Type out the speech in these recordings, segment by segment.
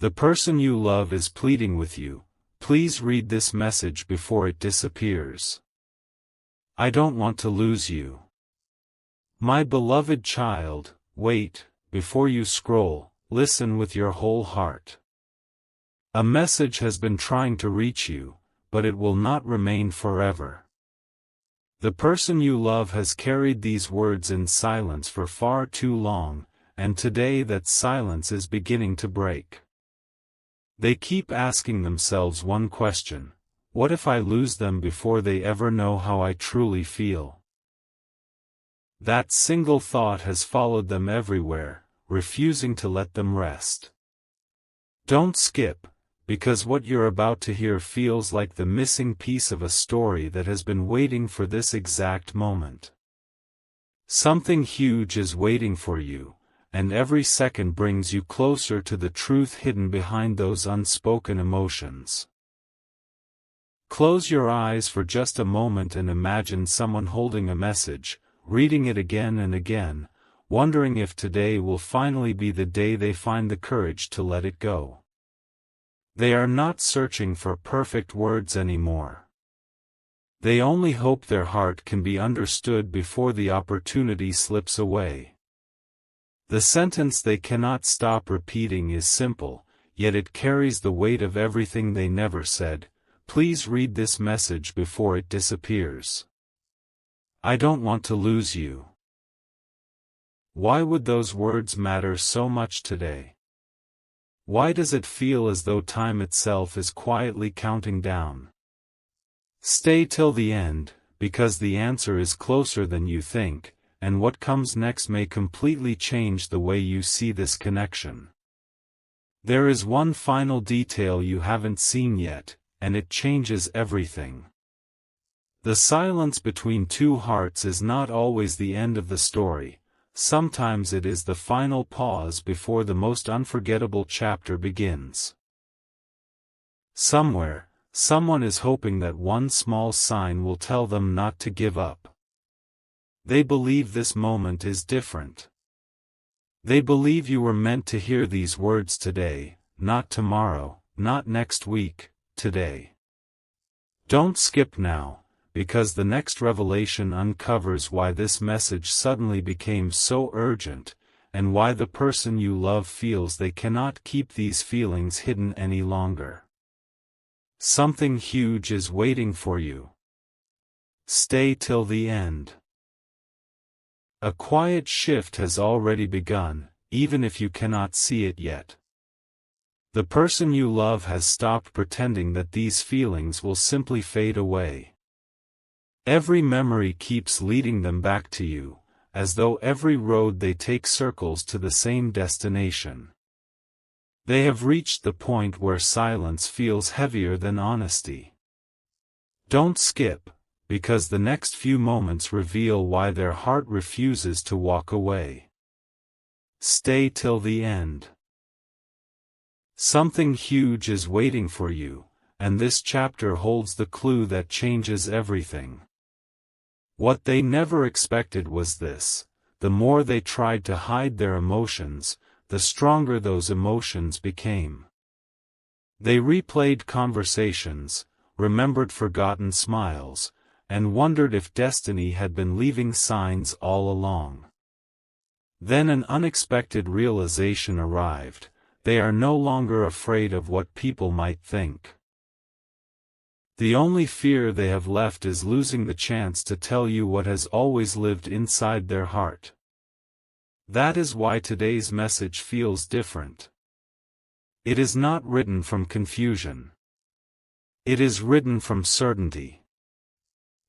The person you love is pleading with you. Please read this message before it disappears. I don't want to lose you. My beloved child, wait, before you scroll, listen with your whole heart. A message has been trying to reach you, but it will not remain forever. The person you love has carried these words in silence for far too long, and today that silence is beginning to break. They keep asking themselves one question: what if I lose them before they ever know how I truly feel? That single thought has followed them everywhere, refusing to let them rest. Don't skip, because what you're about to hear feels like the missing piece of a story that has been waiting for this exact moment. Something huge is waiting for you, and every second brings you closer to the truth hidden behind those unspoken emotions. Close your eyes for just a moment and imagine someone holding a message, reading it again and again, wondering if today will finally be the day they find the courage to let it go. They are not searching for perfect words anymore. They only hope their heart can be understood before the opportunity slips away. The sentence they cannot stop repeating is simple, yet it carries the weight of everything they never said. Please read this message before it disappears. I don't want to lose you. Why would those words matter so much today? Why does it feel as though time itself is quietly counting down? Stay till the end, because the answer is closer than you think, and what comes next may completely change the way you see this connection. There is one final detail you haven't seen yet, and it changes everything. The silence between two hearts is not always the end of the story. Sometimes it is the final pause before the most unforgettable chapter begins. Somewhere, someone is hoping that one small sign will tell them not to give up. They believe this moment is different. They believe you were meant to hear these words today, not tomorrow, not next week, today. Don't skip now, because the next revelation uncovers why this message suddenly became so urgent, and why the person you love feels they cannot keep these feelings hidden any longer. Something huge is waiting for you. Stay till the end. A quiet shift has already begun, even if you cannot see it yet. The person you love has stopped pretending that these feelings will simply fade away. Every memory keeps leading them back to you, as though every road they take circles to the same destination. They have reached the point where silence feels heavier than honesty. Don't skip, because the next few moments reveal why their heart refuses to walk away. Stay till the end. Something huge is waiting for you, and this chapter holds the clue that changes everything. What they never expected was this: the more they tried to hide their emotions, the stronger those emotions became. They replayed conversations, remembered forgotten smiles, and wondered if destiny had been leaving signs all along. Then an unexpected realization arrived: they are no longer afraid of what people might think. The only fear they have left is losing the chance to tell you what has always lived inside their heart. That is why today's message feels different. It is not written from confusion. It is written from certainty.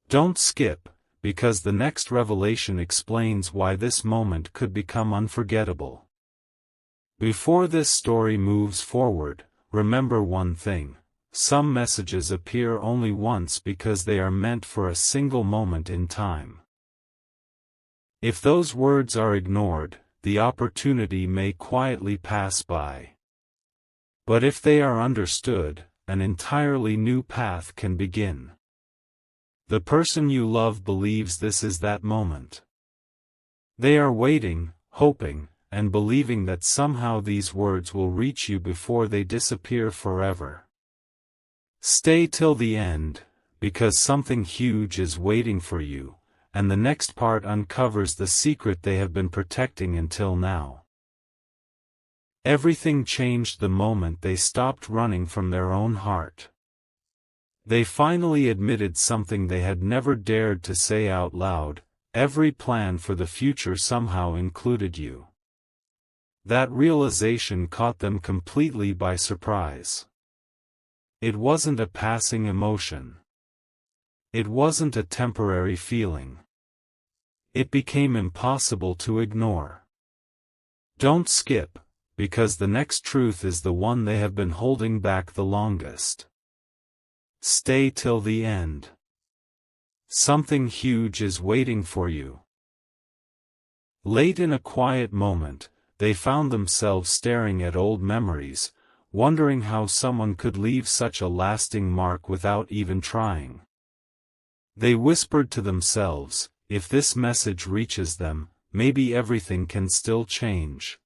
Don't skip, because the next revelation explains why this moment could become unforgettable. Before this story moves forward, remember one thing: some messages appear only once because they are meant for a single moment in time. If those words are ignored, the opportunity may quietly pass by. But if they are understood, an entirely new path can begin. The person you love believes this is that moment. They are waiting, hoping, and believing that somehow these words will reach you before they disappear forever. Stay till the end, because something huge is waiting for you, and the next part uncovers the secret they have been protecting until now. Everything changed the moment they stopped running from their own heart. They finally admitted something they had never dared to say out loud: every plan for the future somehow included you. That realization caught them completely by surprise. It wasn't a passing emotion. It wasn't a temporary feeling. It became impossible to ignore. Don't skip, because the next truth is the one they have been holding back the longest. Stay till the end. Something huge is waiting for you. Late in a quiet moment, they found themselves staring at old memories, wondering how someone could leave such a lasting mark without even trying. They whispered to themselves, if this message reaches them, maybe everything can still change.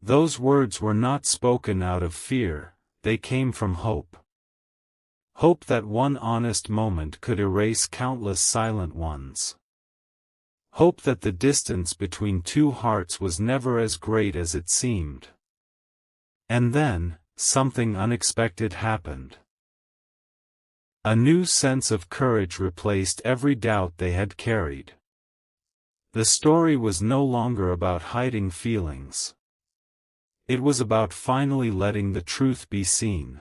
Those words were not spoken out of fear, they came from hope. Hope that one honest moment could erase countless silent ones. Hope that the distance between two hearts was never as great as it seemed. And then, something unexpected happened. A new sense of courage replaced every doubt they had carried. The story was no longer about hiding feelings. It was about finally letting the truth be seen.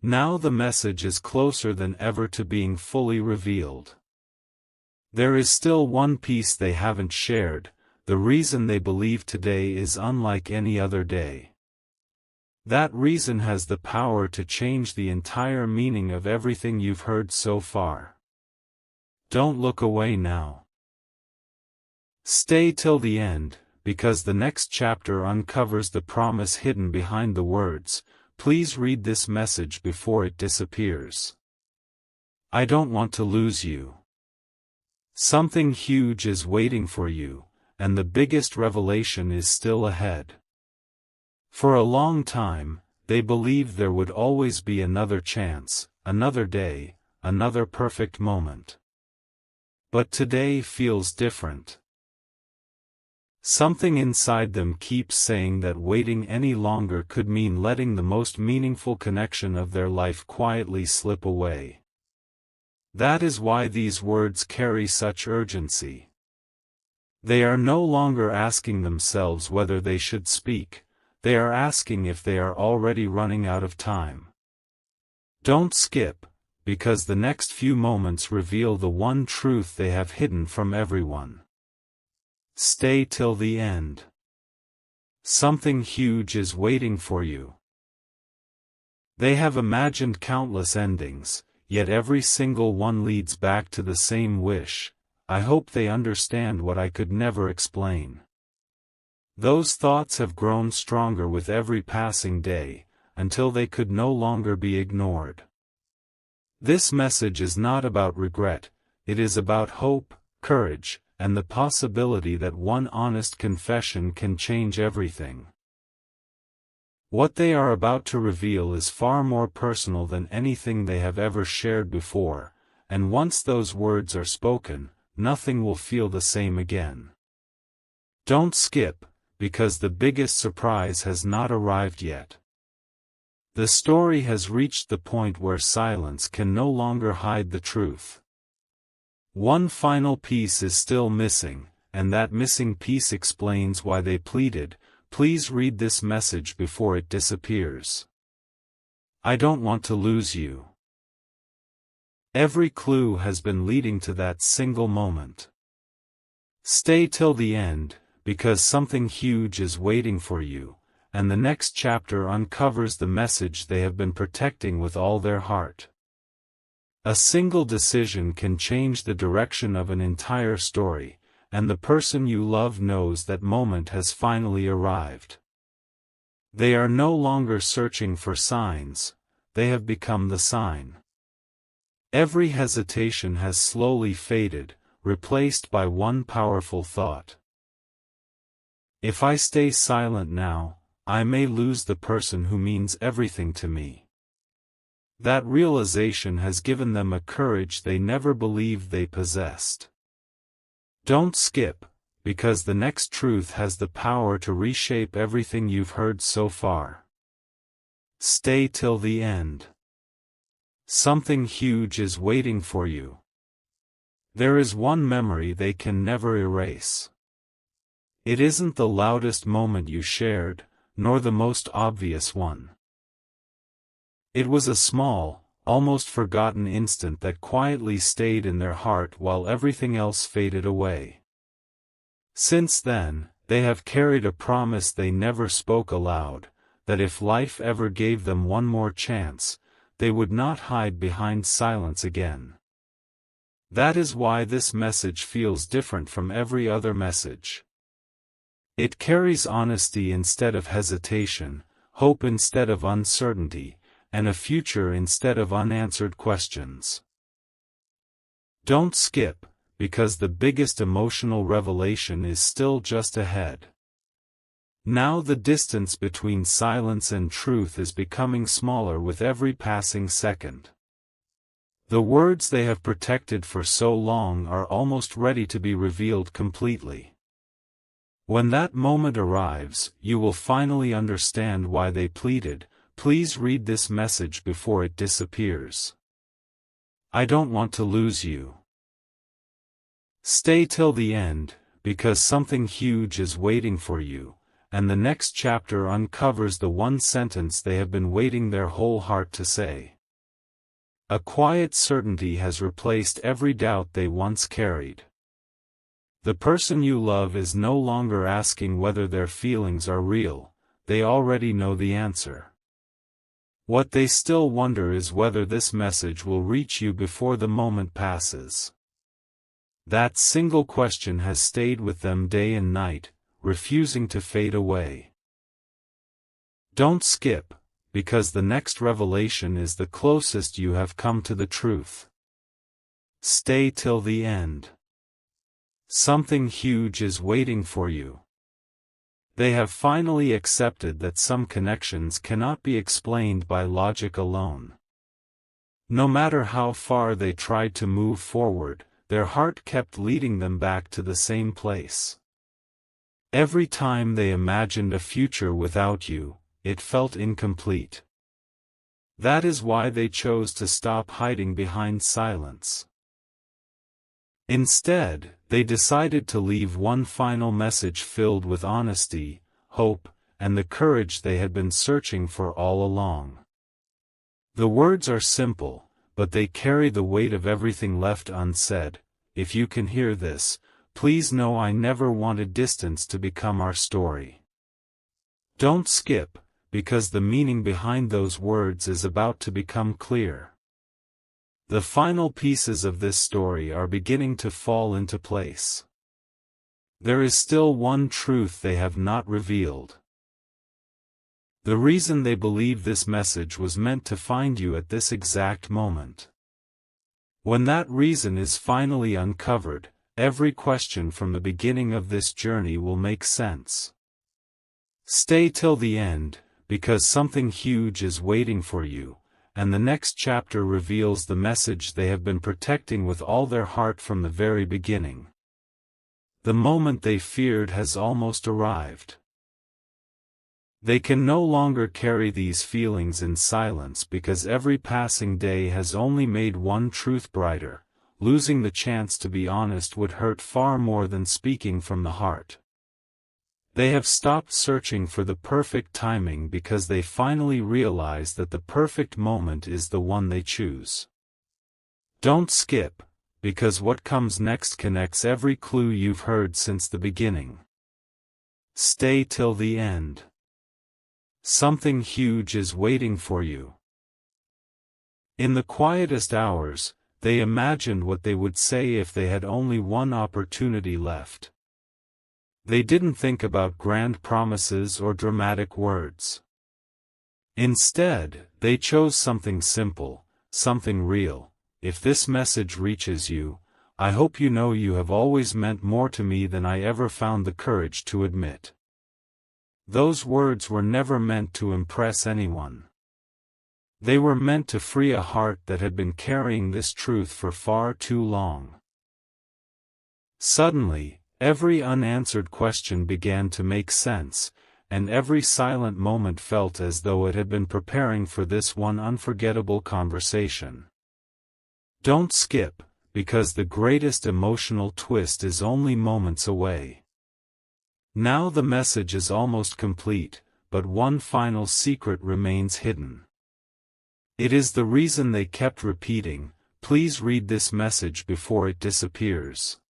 Now the message is closer than ever to being fully revealed. There is still one piece they haven't shared: the reason they believe today is unlike any other day. That reason has the power to change the entire meaning of everything you've heard so far. Don't look away now. Stay till the end, because the next chapter uncovers the promise hidden behind the words, please read this message before it disappears. I don't want to lose you. Something huge is waiting for you, and the biggest revelation is still ahead. For a long time, they believed there would always be another chance, another day, another perfect moment. But today feels different. Something inside them keeps saying that waiting any longer could mean letting the most meaningful connection of their life quietly slip away. That is why these words carry such urgency. They are no longer asking themselves whether they should speak, they are asking if they are already running out of time. Don't skip, because the next few moments reveal the one truth they have hidden from everyone. Stay till the end. Something huge is waiting for you. They have imagined countless endings, yet every single one leads back to the same wish: I hope they understand what I could never explain. Those thoughts have grown stronger with every passing day, until they could no longer be ignored. This message is not about regret, it is about hope, courage, and the possibility that one honest confession can change everything. What they are about to reveal is far more personal than anything they have ever shared before, and once those words are spoken, nothing will feel the same again. Don't skip, because the biggest surprise has not arrived yet. The story has reached the point where silence can no longer hide the truth. One final piece is still missing, and that missing piece explains why they pleaded, please read this message before it disappears. I don't want to lose you. Every clue has been leading to that single moment. Stay till the end, because something huge is waiting for you, and the next chapter uncovers the message they have been protecting with all their heart. A single decision can change the direction of an entire story, and the person you love knows that moment has finally arrived. They are no longer searching for signs, they have become the sign. Every hesitation has slowly faded, replaced by one powerful thought. If I stay silent now, I may lose the person who means everything to me. That realization has given them a courage they never believed they possessed. Don't skip, because the next truth has the power to reshape everything you've heard so far. Stay till the end. Something huge is waiting for you. There is one memory they can never erase. It isn't the loudest moment you shared, nor the most obvious one. It was a small, almost forgotten instant that quietly stayed in their heart while everything else faded away. Since then, they have carried a promise they never spoke aloud, that if life ever gave them one more chance, they would not hide behind silence again. That is why this message feels different from every other message. It carries honesty instead of hesitation, hope instead of uncertainty, and a future instead of unanswered questions. Don't skip, because the biggest emotional revelation is still just ahead. Now the distance between silence and truth is becoming smaller with every passing second. The words they have protected for so long are almost ready to be revealed completely. When that moment arrives, you will finally understand why they pleaded, "Please read this message before it disappears. I don't want to lose you." Stay till the end, because something huge is waiting for you, and the next chapter uncovers the one sentence they have been waiting their whole heart to say. A quiet certainty has replaced every doubt they once carried. The person you love is no longer asking whether their feelings are real, they already know the answer. What they still wonder is whether this message will reach you before the moment passes. That single question has stayed with them day and night, refusing to fade away. Don't skip, because the next revelation is the closest you have come to the truth. Stay till the end. Something huge is waiting for you. They have finally accepted that some connections cannot be explained by logic alone. No matter how far they tried to move forward, their heart kept leading them back to the same place. Every time they imagined a future without you, it felt incomplete. That is why they chose to stop hiding behind silence. Instead, they decided to leave one final message filled with honesty, hope, and the courage they had been searching for all along. The words are simple, but they carry the weight of everything left unsaid. If you can hear this, please know I never wanted distance to become our story. Don't skip, because the meaning behind those words is about to become clear. The final pieces of this story are beginning to fall into place. There is still one truth they have not revealed. The reason they believe this message was meant to find you at this exact moment. When that reason is finally uncovered, every question from the beginning of this journey will make sense. Stay till the end, because something huge is waiting for you, and the next chapter reveals the message they have been protecting with all their heart from the very beginning. The moment they feared has almost arrived. They can no longer carry these feelings in silence because every passing day has only made one truth brighter. Losing the chance to be honest would hurt far more than speaking from the heart. They have stopped searching for the perfect timing because they finally realize that the perfect moment is the one they choose. Don't skip, because what comes next connects every clue you've heard since the beginning. Stay till the end. Something huge is waiting for you. In the quietest hours, they imagined what they would say if they had only one opportunity left. They didn't think about grand promises or dramatic words. Instead, they chose something simple, something real. If this message reaches you, I hope you know you have always meant more to me than I ever found the courage to admit. Those words were never meant to impress anyone. They were meant to free a heart that had been carrying this truth for far too long. Suddenly, every unanswered question began to make sense, and every silent moment felt as though it had been preparing for this one unforgettable conversation. Don't skip, because the greatest emotional twist is only moments away. Now the message is almost complete, but one final secret remains hidden. It is the reason they kept repeating, "Please read this message before it disappears.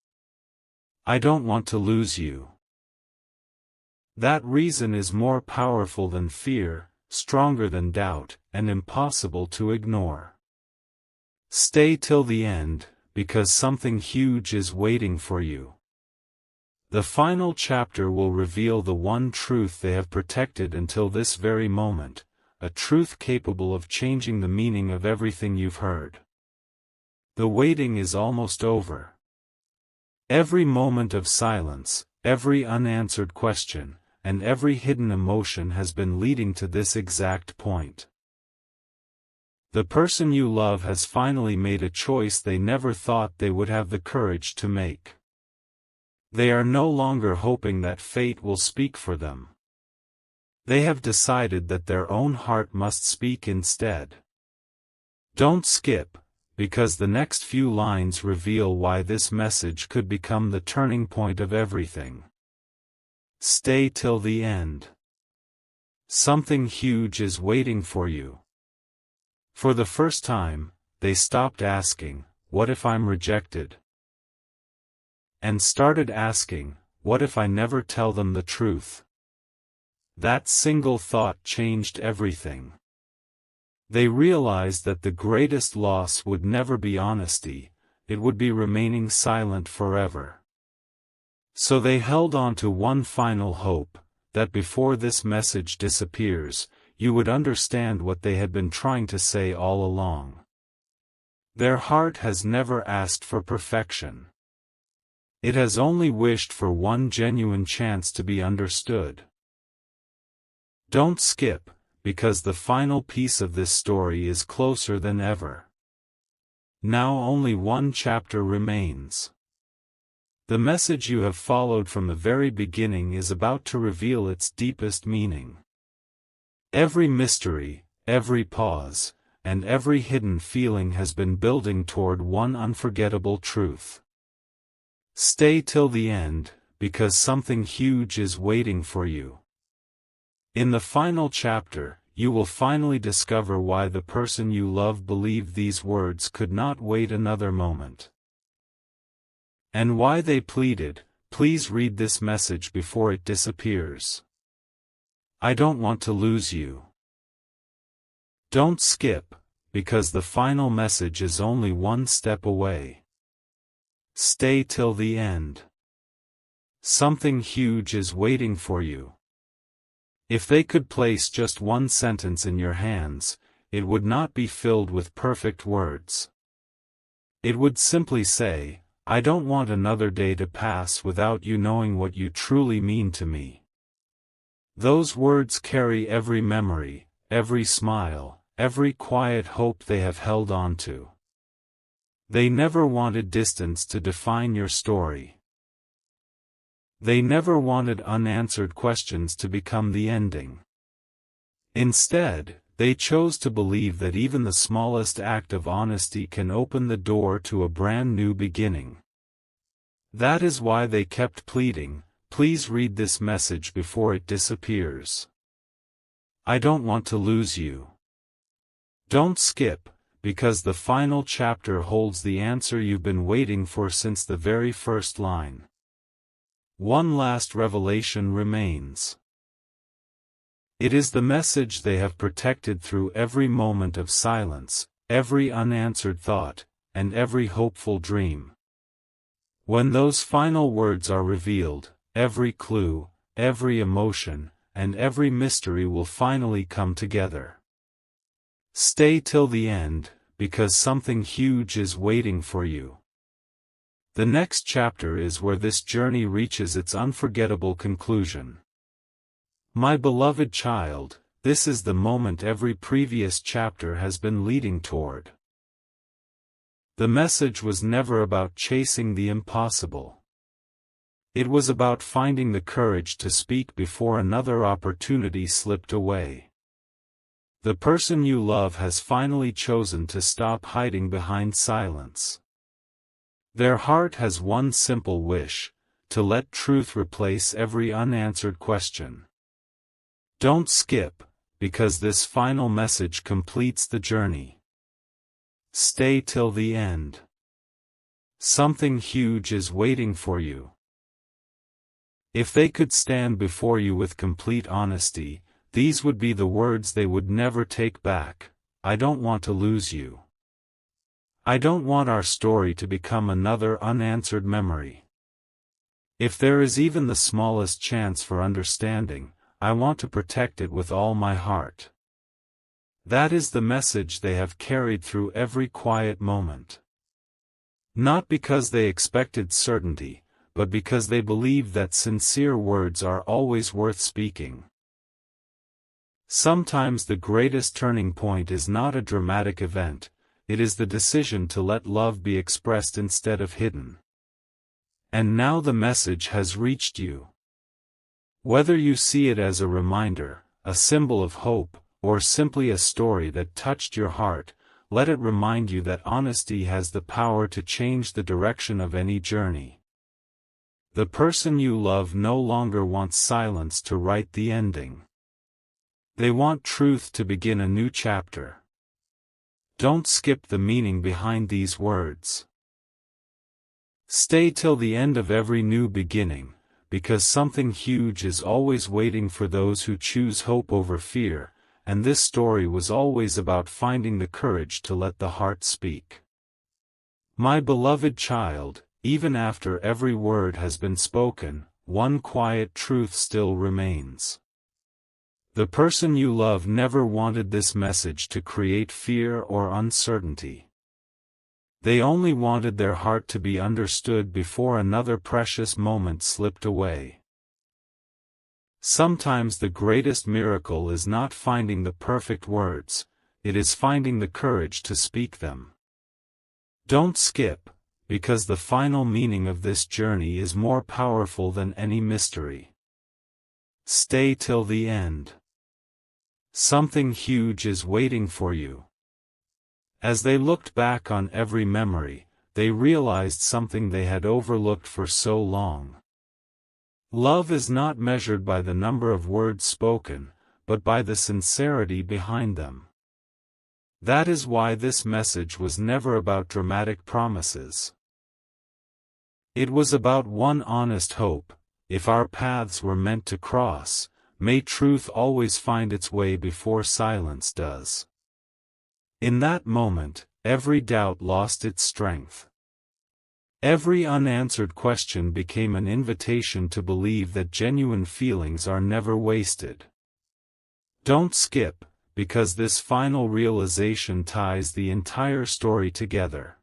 I don't want to lose you." That reason is more powerful than fear, stronger than doubt, and impossible to ignore. Stay till the end, because something huge is waiting for you. The final chapter will reveal the one truth they have protected until this very moment, a truth capable of changing the meaning of everything you've heard. The waiting is almost over. Every moment of silence, every unanswered question, and every hidden emotion has been leading to this exact point. The person you love has finally made a choice they never thought they would have the courage to make. They are no longer hoping that fate will speak for them. They have decided that their own heart must speak instead. Don't skip, because the next few lines reveal why this message could become the turning point of everything. Stay till the end. Something huge is waiting for you. For the first time, they stopped asking, "What if I'm rejected?" and started asking, "What if I never tell them the truth?" That single thought changed everything. They realized that the greatest loss would never be honesty, it would be remaining silent forever. So they held on to one final hope, that before this message disappears, you would understand what they had been trying to say all along. Their heart has never asked for perfection. It has only wished for one genuine chance to be understood. Don't skip, because the final piece of this story is closer than ever. Now only one chapter remains. The message you have followed from the very beginning is about to reveal its deepest meaning. Every mystery, every pause, and every hidden feeling has been building toward one unforgettable truth. Stay till the end, because something huge is waiting for you. In the final chapter, you will finally discover why the person you love believed these words could not wait another moment. And why they pleaded, "Please read this message before it disappears. I don't want to lose you." Don't skip, because the final message is only one step away. Stay till the end. Something huge is waiting for you. If they could place just one sentence in your hands, it would not be filled with perfect words. It would simply say, "I don't want another day to pass without you knowing what you truly mean to me." Those words carry every memory, every smile, every quiet hope they have held on to. They never wanted distance to define your story. They never wanted unanswered questions to become the ending. Instead, they chose to believe that even the smallest act of honesty can open the door to a brand new beginning. That is why they kept pleading, "Please read this message before it disappears. I don't want to lose you." Don't skip, because the final chapter holds the answer you've been waiting for since the very first line. One last revelation remains. It is the message they have protected through every moment of silence, every unanswered thought, and every hopeful dream. When those final words are revealed, every clue, every emotion, and every mystery will finally come together. Stay till the end, because something huge is waiting for you. The next chapter is where this journey reaches its unforgettable conclusion. My beloved child, this is the moment every previous chapter has been leading toward. The message was never about chasing the impossible. It was about finding the courage to speak before another opportunity slipped away. The person you love has finally chosen to stop hiding behind silence. Their heart has one simple wish: to let truth replace every unanswered question. Don't skip, because this final message completes the journey. Stay till the end. Something huge is waiting for you. If they could stand before you with complete honesty, these would be the words they would never take back: I don't want to lose you. I don't want our story to become another unanswered memory. If there is even the smallest chance for understanding, I want to protect it with all my heart. That is the message they have carried through every quiet moment. Not because they expected certainty, but because they believe that sincere words are always worth speaking. Sometimes the greatest turning point is not a dramatic event, it is the decision to let love be expressed instead of hidden. And now the message has reached you. Whether you see it as a reminder, a symbol of hope, or simply a story that touched your heart, let it remind you that honesty has the power to change the direction of any journey. The person you love no longer wants silence to write the ending. They want truth to begin a new chapter. Don't skip the meaning behind these words. Stay till the end of every new beginning, because something huge is always waiting for those who choose hope over fear, and this story was always about finding the courage to let the heart speak. My beloved child, even after every word has been spoken, one quiet truth still remains. The person you love never wanted this message to create fear or uncertainty. They only wanted their heart to be understood before another precious moment slipped away. Sometimes the greatest miracle is not finding the perfect words, it is finding the courage to speak them. Don't skip, because the final meaning of this journey is more powerful than any mystery. Stay till the end. Something huge is waiting for you. As they looked back on every memory, they realized something they had overlooked for so long. Love is not measured by the number of words spoken, but by the sincerity behind them. That is why this message was never about dramatic promises. It was about one honest hope: if our paths were meant to cross, may truth always find its way before silence does. In that moment, every doubt lost its strength. Every unanswered question became an invitation to believe that genuine feelings are never wasted. Don't skip, because this final realization ties the entire story together.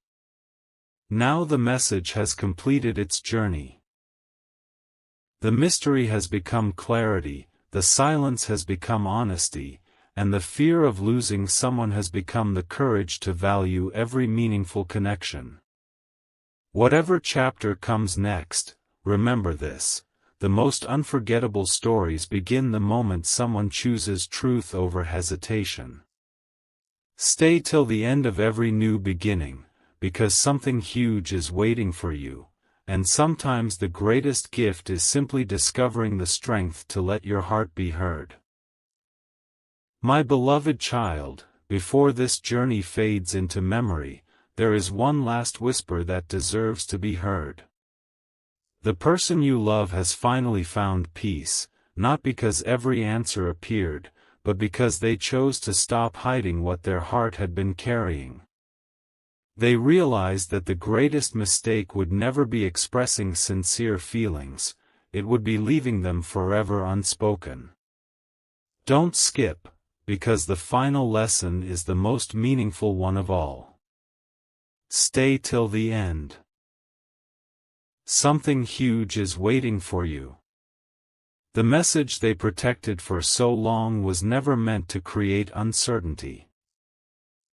Now the message has completed its journey. The mystery has become clarity, the silence has become honesty, and the fear of losing someone has become the courage to value every meaningful connection. Whatever chapter comes next, remember this: the most unforgettable stories begin the moment someone chooses truth over hesitation. Stay till the end of every new beginning, because something huge is waiting for you, and sometimes the greatest gift is simply discovering the strength to let your heart be heard. My beloved child, before this journey fades into memory, there is one last whisper that deserves to be heard. The person you love has finally found peace, not because every answer appeared, but because they chose to stop hiding what their heart had been carrying. They realized that the greatest mistake would never be expressing sincere feelings, it would be leaving them forever unspoken. Don't skip, because the final lesson is the most meaningful one of all. Stay till the end. Something huge is waiting for you. The message they protected for so long was never meant to create uncertainty.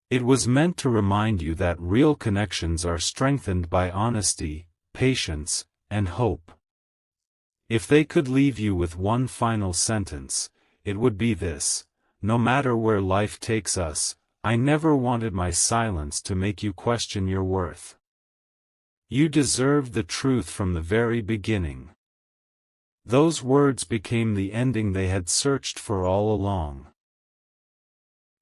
It was meant to remind you that real connections are strengthened by honesty, patience, and hope. If they could leave you with one final sentence, it would be this: no matter where life takes us, I never wanted my silence to make you question your worth. You deserved the truth from the very beginning. Those words became the ending they had searched for all along.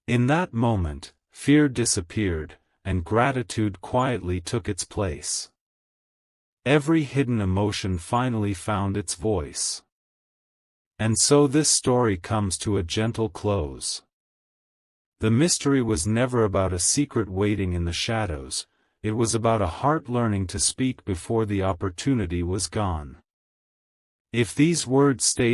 In that moment, fear disappeared, and gratitude quietly took its place. Every hidden emotion finally found its voice. And so this story comes to a gentle close. The mystery was never about a secret waiting in the shadows, it was about a heart learning to speak before the opportunity was gone. If these words stayed